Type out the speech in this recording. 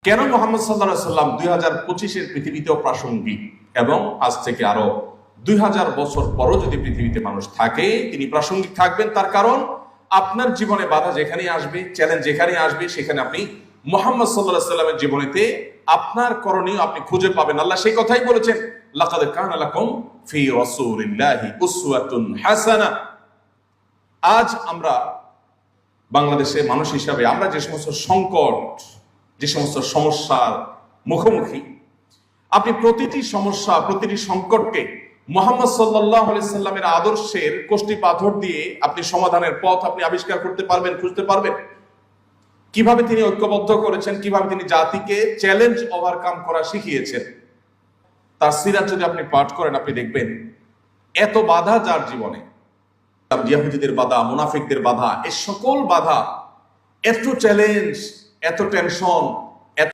কেন মোহাম্মদ সাল্লাল্লাহু আলাইহি সাল্লাম 2025-এর পৃথিবীতেও প্রাসঙ্গিক এবং আজ থেকে আরো 2000 বছর পরও যদি পৃথিবীতে মানুষ থাকে তিনি প্রাসঙ্গিক থাকবেন? তার কারণ আপনার জীবনে বাধা যেখানে আসবে, চ্যালেঞ্জ যেখানে আসবে, সেখানে আপনি মোহাম্মদ সাল্লাল্লাহু আলাইহি সাল্লামের জীবনীতে আপনার করণীয় আপনি খুঁজে পাবেন। আল্লাহ সেই কথাই বলেছেন, লাকাদ কানা লাকুম ফি রাসূলিল্লাহি উসওয়াতুন হাসানাহ। আজ আমরা বাংলাদেশে মানুষ হিসাবে আমরা যে সমস্ত সংকট, যে সমস্ত সমস্যার মুখোমুখি, আপনি প্রতিটি সমস্যা, প্রতিটি সংকটকে মুহাম্মদ সাল্লাল্লাহু আলাইহি সাল্লামের আদর্শের কষ্টি পাথর দিয়ে আপনি সমাধানের পথ আপনি আবিষ্কার করতে পারবেন, খুঁজতে পারবেন। কিভাবে তিনি ঐক্যবদ্ধ করেছেন, কিভাবে তিনি জাতিকে চ্যালেঞ্জ ওভারকাম করা শিখিয়েছেন, তার সিরাত যদি আপনি পাঠ করেন আপনি দেখবেন এত বাধা যার জীবনে, ইহুদিদের বাধা, মুনাফিকদের বাধা, এই সকল বাধা, এত চ্যালেঞ্জ, এত টেনশন,